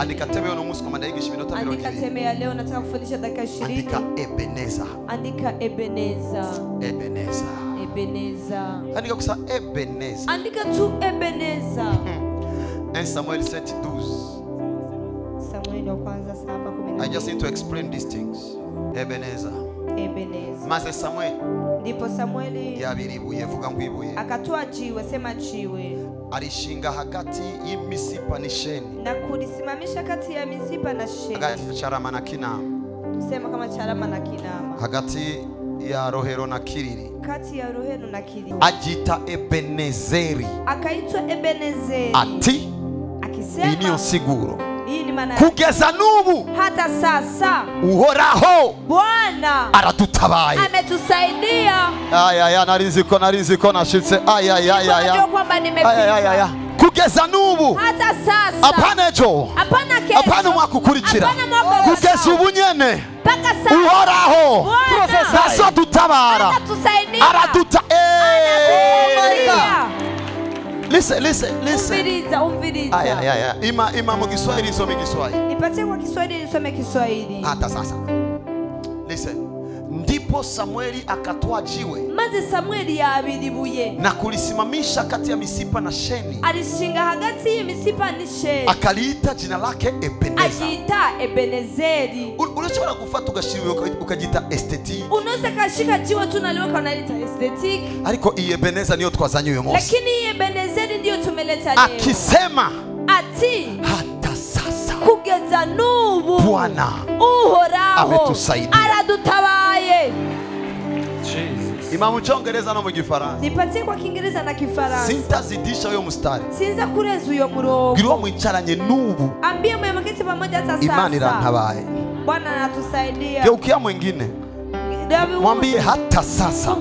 Andika teme uno musi kwa madaigi shiminota miro Andika teme ya leo nataka kufundisha dakika 20. Andika Ebeneza. Andika Ebeneza. Ebeneza. Ebeneza. Andika kusa Ebeneza. Andika tu Ebeneza. 1 Samuel 7:12. Samueli wa kwanza 7:12. I just need to explain these things. Ebeneza. Ebeneza. Maze Samuel. Ndipo Samueli yabiribuye vuga ngwibuye. akatoa jiwe, sema jiwe. Alishinga hagati y'imisipa n'isheni. Na kulisimamisha kati ya mizipa na sheni. Hagati charama na kinama. Sema kama charama na kinama. Hagati ya rohero na kiriri. Kati ya rohero na kiriri. Ajita Ebenezeri. Akaitwa Ebenezeri. Ati. Akisema. Iniyo siguro. Hii ni maana kugeza nubu. Hata sasa. Uhoraho. Bwana. Aratutabaye. Ametusaidia. Aya narinziko nashitse. Aya. Kwamba nimefika. Aya. Kugeza nubu. Hata sasa. Apana ejo. Apana kesho. Apana mwakukurikira. Kugeza ubunyene. Paka sasa. Uhoraho. Naso tutabara. Atusaidia. Listen. Umviriza. Aya. Ima mu Kiswahili isome Kiswahili. Nipatie kwa Kiswahili nisome Kiswahili. Hata sasa. Listen. Ndipo Samueli akatoa jiwe. Maze Samueli yabiribuye. Na kulisimamisha kati ya misipa na sheni. Alishinga hagati ya misipa na sheni. Akaliita jina lake Ebeneza. Ajiita Ebenezeri. Unashobora gufata ugashiriwe ukajita esteti. Unaweza kashika jiwe tu naliweka unalita estetic. Ariko iyi Ebeneza niyo twazanye uyu munsi. Lakini iyi Ebenezeri ndio tumeleta leo. Akisema ati hata sasa kugeza nubu Bwana Uhoraho ametusaidia. Aradutabaye. Jesus. Imamu Cyongereza no mu Gifaransa. Nipatie kwa Kiingereza na Kifaransa. Sintazidisha uyo mstari. Sinza kurenza uyo murongo. Giro mwicaranye nubu. Ambie mwemeketi pamoja hata sasa. Imani irantabaye. Bwana anatusaidia. Geukia mwingine. Mwambie hata sasa.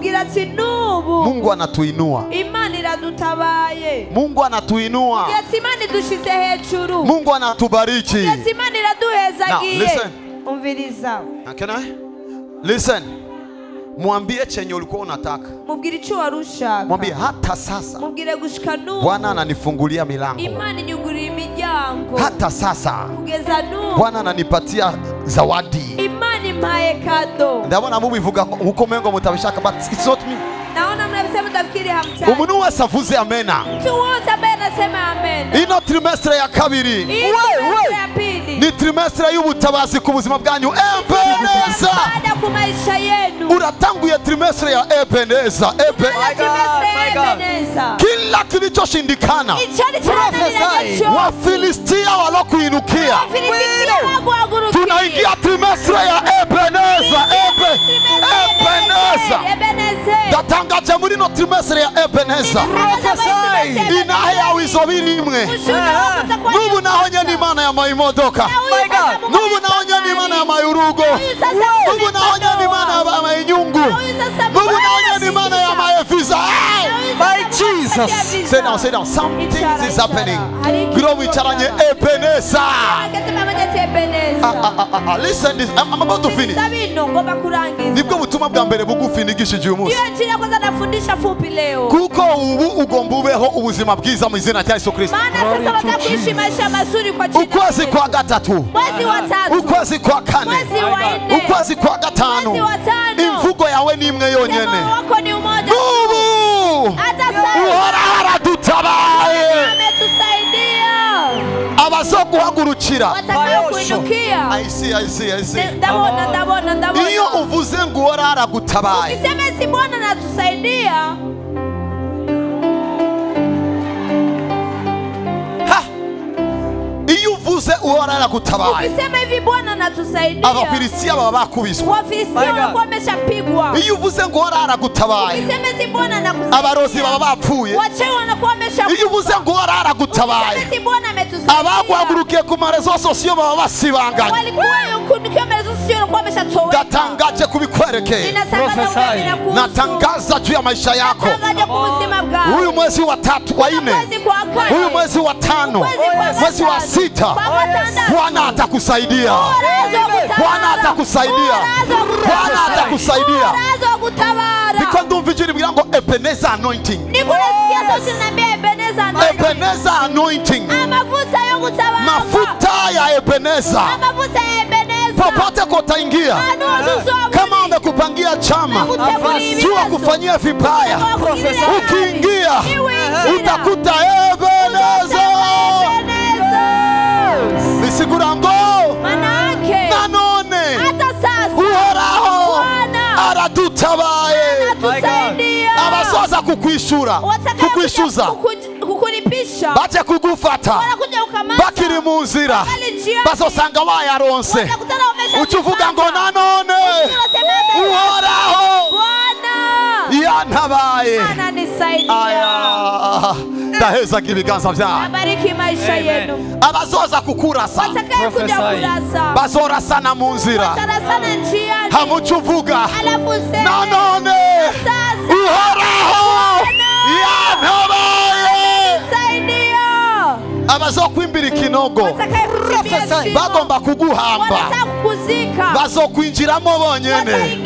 Mungu anatuinua. Imani iradutabaye. Mungu anatuinua. Imani dushize hejuru. Mungu anatubariki. Imani iraduhezagiye. Now listen. Umviriza. Can I? Listen. Mwambie chenye ulikuwa unataka. Mubwire ico warushaka. Mwambie hata sasa. Mubwire gushika nubu. Bwana ananifungulia milango. Imani nyunguri imiryango. Hata sasa. Kugeza nubu. Bwana ananipatia zawadi. Imani mpaye kado. Ndabona mubivuga uko mengo mutabishaka but it's not me. Naona mnasema tafikiri hamtaki. Umuntu wese avuze amena. Mtu wote ambaye anasema amen. Ino trimestre ya kabiri. Ni trimestre y'ubutabazi ku buzima bwanyu. Ebeneza. Baada ku maisha yenu. Uratanguye trimestre ya Ebeneza. Ebeneza. Kila kilichoshindikana. Wafilistia walokuinukia. Tunaingia trimestre ya Ebeneza. Ebeneza. Datangaje muri no trimestre ya Ebeneza. Inahe yawe izobiri imwe. Nubu naonye ni Imana ya mayimodoka. Nubu naonye ni Imana ya mayurugo. Nubu naonye ni Imana ya mayinyungu. Nubu naonye ni Imana ya mayefiza. My Jesus. Sit down. Something is happening. Giro wicaranye Ebeneza. Listen this. I'm about to finish. Nibwo butumwa bwa mbere bugufi nigishije uyu munsi. Kuko ubu ugomba ubeho ubuzima bwiza mu izina rya Yesu Kristo. Ukwezi kwa gatatu. Ukwezi kwa kane. Ukwezi kwa gatanu. Imvugo yawe ni imwe yonyene. Nubu Uhoraho aradutabaye. Abazoguhagurukira. I see. Ndabona. Iyo uvuze ngo Uhoraho aragutabaye. Ukisema eti Bwana anatusaidia. Iyo uvuze Uhoraho aragutabaye. Ukisema hivi Bwana anatusaidia. Abafilistia baba bakubiswa. Wafilistia walikuwa wameshapigwa. Iyo uvuze ngo Uhoraho aragutabaye. Ukisema eti Bwana anakusaidia. Abarozi baba bapfuye. Wachewe wanakuwa wameshapigwa. Iyo uvuze ngo Uhoraho aragutabaye. Ukisema eti Bwana ametusaidia. Abaguhagurukiye ku marezo sosiyo baba basibanganye. Walikuwa yukundikiwa marezo sosiyo walikuwa wameshatoweka. Datangaje kubikwerekeye. Natangaza juu ya maisha yako. Huyu mwezi wa 3 wa 4. Huyu mwezi wa 5. Mwezi wa 6. Bwana atakusaidia. Bwana atakusaidia. Bwana atakusaidia. Because don't vigil bilango Ebeneza anointing. Nikunasikia sauti inaniambia Ebeneza Ebenezer anointing. Mafuta ya Ebenezer. Popote kotaingia, kama wamekupangia chama jua kufanyia vibaya, ukiingia utakuta Ebenezer. Bisigurango nanone uhoraho aradutabaye. Abasoza kukwishyuza baje kugufata bakiri mu nzira, basosanga wayaronse, ucuvuga ngo nanone uhoraho yantabaye. Aya ndaheza ibiganza byawe. Abazoza kukurasa bazorasana mu nzira, hamucuvuga nanone uhoraho yantabaye. Abazokwimbira ikinogo bagomba kuguhamba, bazokwinjiramo bonyene.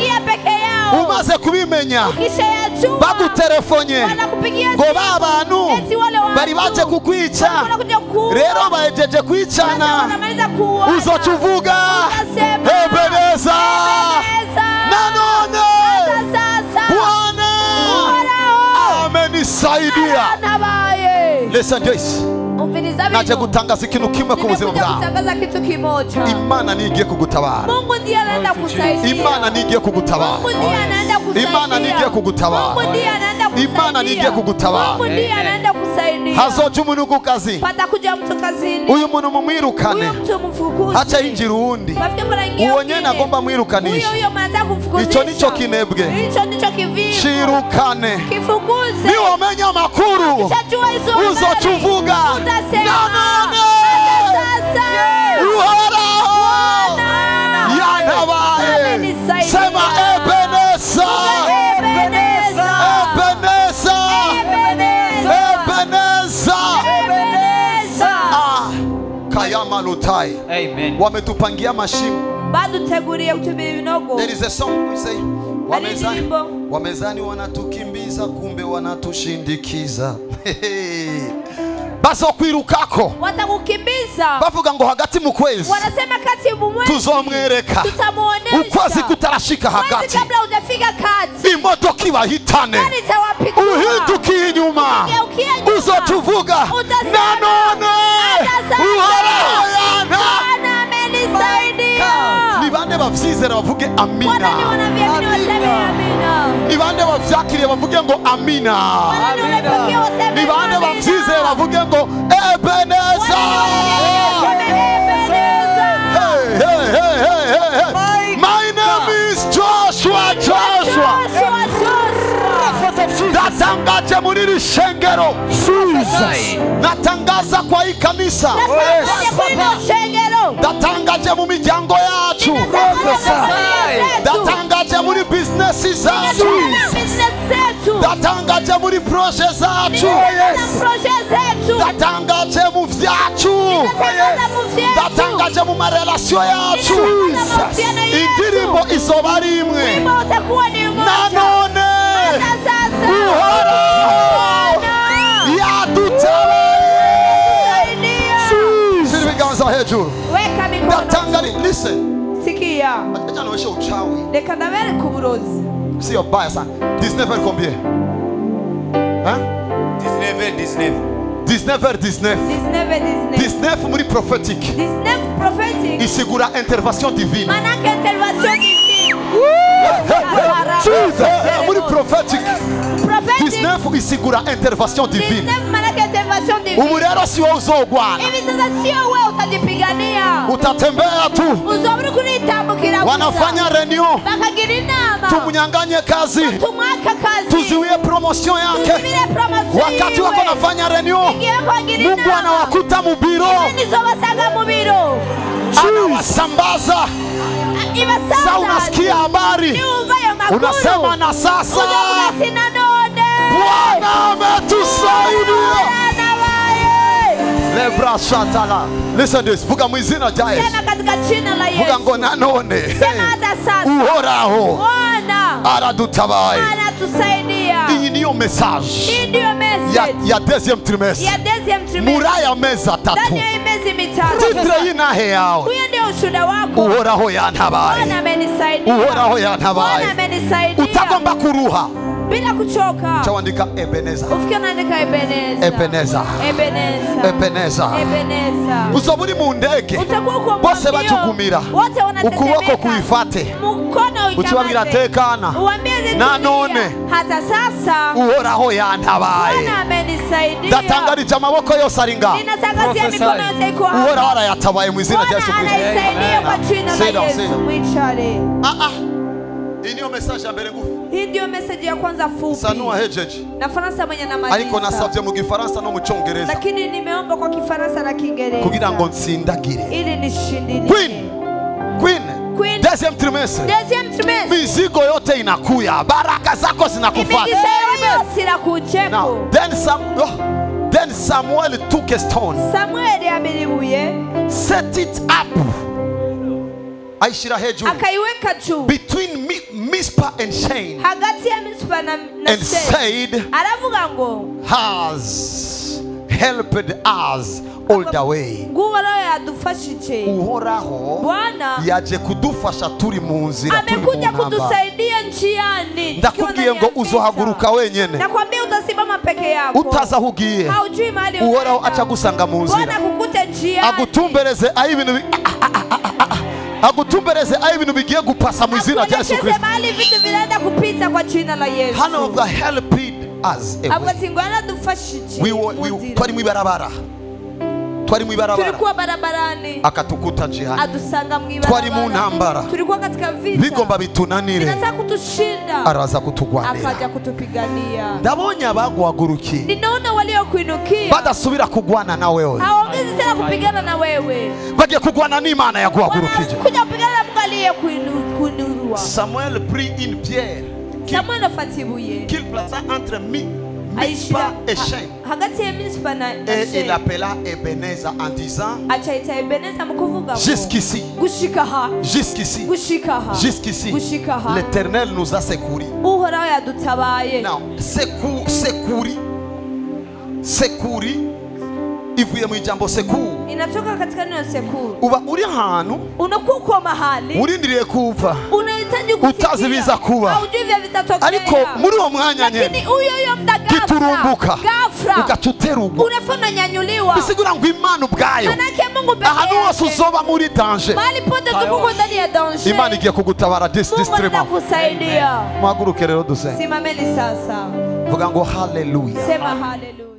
Umaze kubimenya bagutelefonye ngo babantu bari baje kukwica, rero bahejeje kwicana, uzocuvuga Ebenezer nanone Bwana amenisaidia. Listen to this. Naje gutangaza ikintu kimwe ku buzima bwawe. Imana nigiye kugutabara. Imana nigiye kugutabara. Imana nigiye kugutabara. Imana nigiye kugutabara. Hazoje umuntu ku kazi, uyu muntu mumwirukane, hacha yinjira uwundi, uwo nyene agomba mwirukanisha. Ico nico kinebwe, shirukane. Niwamenya amakuru uzocuvuga nanone uhoraho yantabaye. Sema Ebenezer, Ebenezer, Ebenezer. Kayama lutai. Amen. Wametupangia mashimo. There is a song we say, wamezani wanatukimbiza kumbe wanatushindikiza. Bazokwirukako watakukimbiza, bavuga ngo hagati mu kwezi wanasema kati mu mwezi tuzomwereka, ukwezi kutarashika hagati kabla hujafika kati, imodoka ibahitane, uhindukiye inyuma, uzotuvuga nanone uhoraho amenisaidia. Ni bande bavyizera bavuge amina. Ni bande bavyakiriye bavuge ngo amina. Ni bande bavyizera bavuge ngo Ebenezer. Hey. My name is Joshua. Natangaza muri rishengero. Natangaza kwa hii kanisa. Natangaza mu miryango yacu. Natangaza muri business zacu. Natangaza muri project zacu. Natangaza mu vyacu. Natangaza mu marelation yacu. Indirimbo izoba ari imwe. Nanone uhoraho yadutabaye. Siri biganza hejuru. Natangari, listen. Sikia. Acha noeshe uchawi. Reka ndabere kuburozi. Sio baya sana. 19 combien? Hein? 19 muri prophétique. 19 prophétique. Isigura intervention divine. Manake intervention divine. Muri prophétique. 19 isigura intervention divine. 19 manake intervention divine. Ubu rero si wewe uzogwana. Hivi sasa sio wewe utajipigania. Utatembea tu. Uzoburi kunitambukira. Wanafanya reunion. Bakagira inama. Tumunyanganye kazi. Tumwaka kazi. Tuziwie promotion yake. Wakati wako nafanya reunion, Mungu anawakuta mu biro. Anawasambaza. Sasa unasikia habari, unasema na sasa Bwana ametusaidia. Lebra shatala. Listen this. Vuga mwizina jai. Vuga ngo nanone. Uhoraho aradutabaye. iyi niyo message Hii ndiyo message ya deuxième trimestre. ya deuxième trimestre. Muraya mezi atatu. Ndani ya miezi mitatu. Titre y'inahe yawe. Huyo ndio ushuhuda wako. Uhoraho yantabaye. Bwana amenisaidia. Uhoraho yantabaye. Bwana amenisaidia. Utagomba kuruha. Bila kuchoka. Chawandika Ebeneza. Ufikia unaandika Ebeneza. Ebeneza. Ebeneza. Ebeneza. Ebeneza. Uzoburi mu ndege. Utakuwa uko bose bacugumira. Wote wanatetemeka. Ukuboko kuifate. Mkono Ukiwabwira tekana. Uambie na none. Hata sasa. Uhoraho yantabaye. Bwana amenisaidia. Datangarije amaboko yose aringa. Ninatangazia mikono yote iko hapa. Uhoraho arayatabaye mu izina rya Yesu Kristo. Bwana anaisaidia kwa jina la Yesu. Mwishare. Hii niyo message ya mbere ngufi. Hii ndio message ya kwanza fupi. Sanua hejeje. Na Faransa mwenye na maliza. Ariko nasavye mu Gifaransa no mu Cyongereza. Lakini nimeomba kwa Kifaransa na Kiingereza. Kugira ngo nsindagire. Ili nishindilie. Queen. Deuxième trimestre. Deuxième trimestre. Mizigo yote inakuya. Baraka zako zinakufuata. Now, then Samuel took a stone. Samuel abiribuye. Set it up. Aishira hejuru. Akaiweka juu. Between Mizpah and Shen. Hagati ya Mizpah na and said, aravuga ngo has helped us all the way. Uhoraho Bwana yaje kudufasha turi mu nzira, amekuja kutusaidia njiani. Ndakubwiye ngo uzohaguruka wenyene. Nakwambia utasimama peke yako. Utazahugiye. Haujui mahali Uhoraho achagusanga mu nzira. Bwana kukute njiani. Agutumbereze aho ibintu agutumbereze aho ibintu bigiye gupasa mu izina rya Yesu Kristo. Mahali vitu vinaenda kupita kwa jina la Yesu. Hano the helped us. Twari mu ibarabara. Tulikuwa barabarani. Akatukuta njiani. Adusanga mu ibarabara. Twari mu ntambara. Tulikuwa katika vita. Bigomba bitunanire. Ninataka kutushinda. Araza kutugwanira. Akaja kutupigania. Ndabonye abaguhagurukiye. Ninaona waliokuinukia. Badasubira kugwana na wewe. Haongezi tena kupigana na wewe. Bagiye kugwana n'Imana yaguhagurukije. Kuja kupigana na Mungu aliyekuinua. Samuel prit une pierre. Samuel afatibuye. Qu'il plaça entre Mizpah et Shen. Hagati ya Mizpah na Shen. Et il appela Ebenezer en disant, achaita Ebenezer mkuvuga ngo, jusqu'ici. Gushikaha. Jusqu'ici. Gushikaha. Jusqu'ici. Gushikaha. L'Éternel nous a secourus. Uhoraho yadutabaye. Now, sekuri ivuye mu ijambo sekuru. Inatoka katika neno sekuru. Uba uri ahantu unakuko mahali urindiriye kuva, unahitaji kufikia, utazi biza kuba, haujui vya vitatokea, ariko muri uwo mwanya nyene lakini huyo muda kiturumbuka ghafla ugacuterugwa unafanya nyanyuliwa. bisigura ngo Imana ubwayo manake Mungu pekee ahantu hose uzoba muri danger, mahali pote tuko ndani ya danger, Imana igiye kugutabara distrema. kusaidia. Mwaguruke rero dusenge. Simameni sasa. Vuga ngo hallelujah. Sema hallelujah.